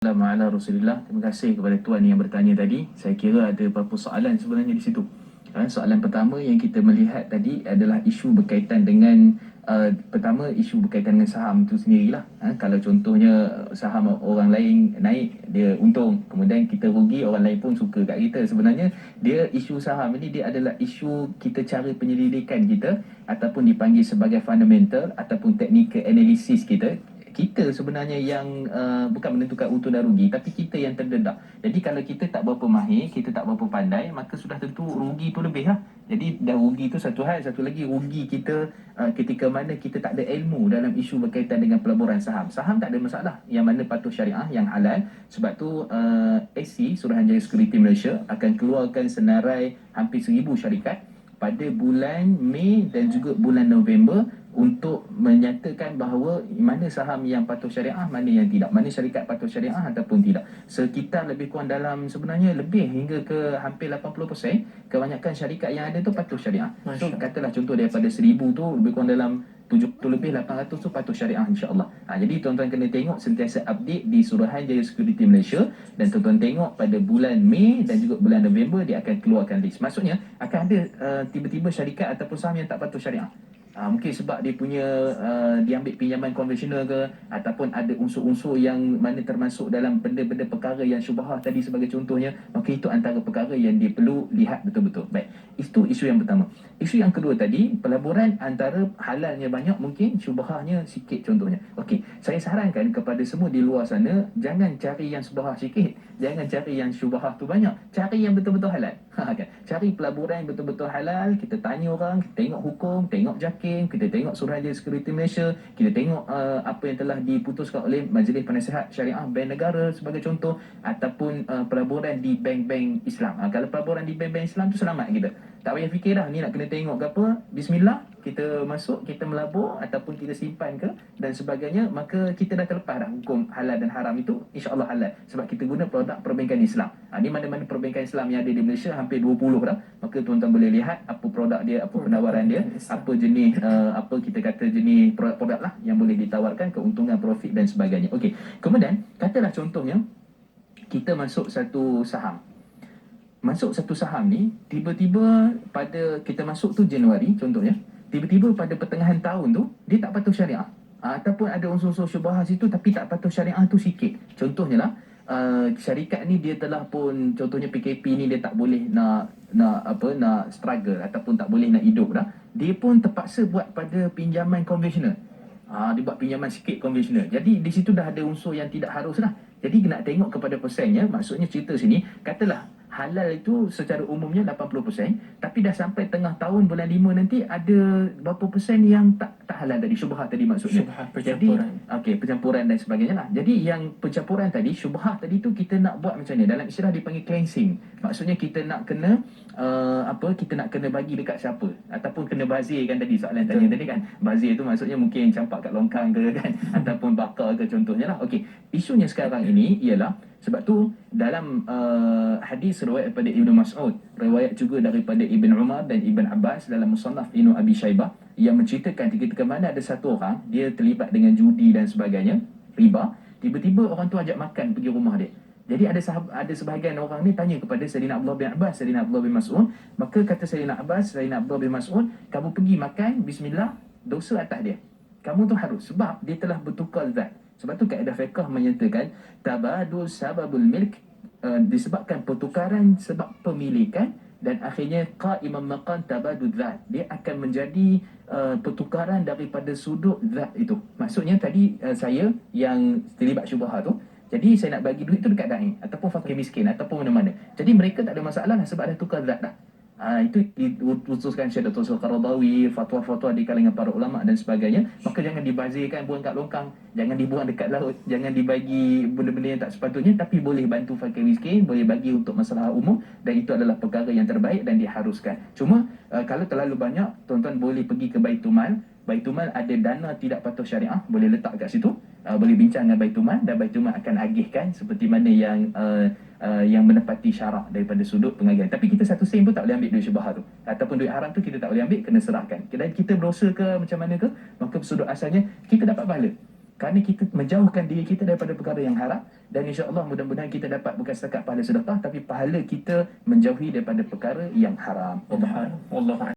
Assalamualaikum Rasulullah. Terima kasih kepada tuan yang bertanya tadi. Saya kira ada beberapa soalan sebenarnya di situ. Soalan pertama yang kita melihat tadi adalah isu berkaitan dengan pertama isu berkaitan dengan saham itu sendirilah. Kalau contohnya saham orang lain naik, dia untung, kemudian kita rugi, orang lain pun suka kat kita. Sebenarnya dia isu saham ini dia adalah isu kita cara penyelidikan kita ataupun dipanggil sebagai fundamental ataupun technical analysis kita sebenarnya yang bukan menentukan untung dan rugi, tapi kita yang terdedah. Jadi kalau kita tak berapa mahir, kita tak berapa pandai, maka sudah tentu rugi tu lebih lah. Jadi dah rugi tu satu hal, satu lagi rugi kita ketika mana kita tak ada ilmu dalam isu berkaitan dengan pelaburan saham. Saham tak ada masalah, yang mana patuh syariah, yang halal. Sebab tu SC, Suruhanjaya Security Malaysia akan keluarkan senarai hampir 1,000 syarikat pada bulan Mei dan juga bulan November untuk menyatakan bahawa mana saham yang patuh syariah, mana yang tidak, mana syarikat patuh syariah ataupun tidak. Sekitar lebih kurang dalam sebenarnya lebih hingga ke hampir 80% kebanyakan syarikat yang ada tu patuh syariah. So katalah contoh daripada 1,000 tu lebih kurang dalam 70 lebih 800 tu patuh syariah, insya-Allah. Jadi tuan-tuan kena tengok sentiasa update di Suruhanjaya Security Malaysia, dan tuan-tuan tengok pada bulan Mei dan juga bulan November dia akan keluarkan list. Maksudnya akan ada tiba-tiba syarikat ataupun saham yang tak patuh syariah. Mungkin sebab dia punya diambil pinjaman konvensional ke, ataupun ada unsur-unsur yang mana termasuk dalam benda-benda perkara yang syubhah tadi sebagai contohnya, maka itu antara perkara yang dia perlu lihat betul-betul. Baik, itu isu yang pertama. Isu yang kedua tadi, pelaburan antara halalnya banyak, mungkin syubhahnya sikit contohnya. Okey, saya sarankan kepada semua di luar sana, jangan cari yang syubhah sikit, jangan cari yang syubhah tu banyak, cari yang betul-betul halal. Kan? Cari pelaburan yang betul-betul halal. Kita tanya orang, kita tengok hukum, tengok JAKIM, kita tengok Suruhanjaya Security Malaysia, kita tengok apa yang telah diputuskan oleh Majlis Penasihat Syariah Bank Negara sebagai contoh, ataupun pelaburan di bank-bank Islam. Kalau pelaburan di bank-bank Islam tu selamat kita. Tak payah fikir dah ni nak kena tengok ke apa. Bismillah, kita masuk, kita melabur ataupun kita simpan ke dan sebagainya, maka kita dah terlepas dah hukum halal dan haram itu, insya-Allah halal, sebab kita guna produk perbankan Islam. Ni mana-mana perbankan Islam yang ada di Malaysia hampir 20 dah. Maka tuan-tuan boleh lihat apa produk dia, apa penawaran dia, apa jenis apa kita kata jenis produk-produk lah yang boleh ditawarkan, keuntungan, profit dan sebagainya. Okey. Kemudian katalah contohnya kita masuk satu saham. Masuk satu saham ni, tiba-tiba pada kita masuk tu Januari contohnya, tiba-tiba pada pertengahan tahun tu dia tak patuh syariah, ataupun ada unsur-unsur syubhah situ tapi tak patuh syariah tu sikit. Contohnya lah, syarikat ni dia telah pun, contohnya PKP ni dia tak boleh nak struggle ataupun tak boleh nak hidup dah, dia pun terpaksa buat pada pinjaman konvensional. Dia buat pinjaman sikit konvensional. Jadi di situ dah ada unsur yang tidak harus lah. Jadi nak tengok kepada persennya. Maksudnya cerita sini, katalah halal itu secara umumnya 80%, tapi dah sampai tengah tahun bulan 5 nanti ada berapa persen yang tak halal tadi, syubhah tadi maksudnya. Syubhah, pencampuran. Jadi pencampuran dan sebagainya lah. Jadi yang pencampuran tadi, syubhah tadi tu kita nak buat macam ni, dalam istilah dipanggil cleansing. Maksudnya kita nak kena kita nak kena bagi dekat siapa, ataupun kena bazir kan tadi soalan tanya tadi kan. Bazir tu maksudnya mungkin campak kat longkang ke kan, ataupun bakar ke contohnya lah. Okey, isunya sekarang ini ialah sebab tu dalam hadis riwayat daripada Ibnu Mas'ud, riwayat juga daripada Ibn Umar dan Ibn Abbas dalam Musannaf Ibnu Abi Shaybah, yang menceritakan ketika mana ada satu orang dia terlibat dengan judi dan sebagainya, riba, tiba-tiba orang tu ajak makan pergi rumah dia. Jadi ada sebahagian orang ni tanya kepada Sayyidina Abdullah bin Abbas, Sayyidina Abdullah bin Mas'ud, maka kata Sayyidina Abbas, Sayyidina Abdullah bin Mas'ud, kamu pergi makan, bismillah, dosa atas dia. Kamu tu harus, sebab dia telah bertukar zat. Sebab tu kaedah fiqh menyatakan tabadul sababul milk, disebabkan pertukaran sebab pemilikan, dan akhirnya qa'iman maqam tabadul zat, dia akan menjadi pertukaran daripada sudut zat itu. Maksudnya tadi saya yang terlibat syubhah tu, jadi saya nak bagi duit tu dekat dai ataupun fakir miskin ataupun mana-mana. Jadi mereka tak ada masalah lah sebab dah tukar zat dah. Itu diputuskan Syekh Dr. Qaradawi, fatwa-fatwa di kalangan para ulama dan sebagainya. Maka jangan dibazirkan, buang kat longkang, jangan dibuang dekat laut, jangan dibagi benda-benda yang tak sepatutnya, tapi boleh bantu fakir miskin, boleh bagi untuk masalah umum, dan itu adalah perkara yang terbaik dan diharuskan. Cuma kalau terlalu banyak, tuan-tuan boleh pergi ke Baitul Mal. Baitul Mal ada dana tidak patuh syariah, boleh letak kat situ, boleh bincang dengan Baitul Mal, dan Baitul Mal akan agihkan seperti mana yang menepati syarak daripada sudut pengagihan. Tapi kita satu sen pun tak boleh ambil duit syubhah tu, ataupun duit haram tu kita tak boleh ambil, kena serahkan. Dan kita berdosa ke macam mana ke, maka sudut asalnya kita dapat pahala. kerana kita menjauhkan diri kita daripada perkara yang haram, dan insya-Allah mudah-mudahan kita dapat bukan setakat pahala sedekah tapi pahala kita menjauhi daripada perkara yang haram. Allah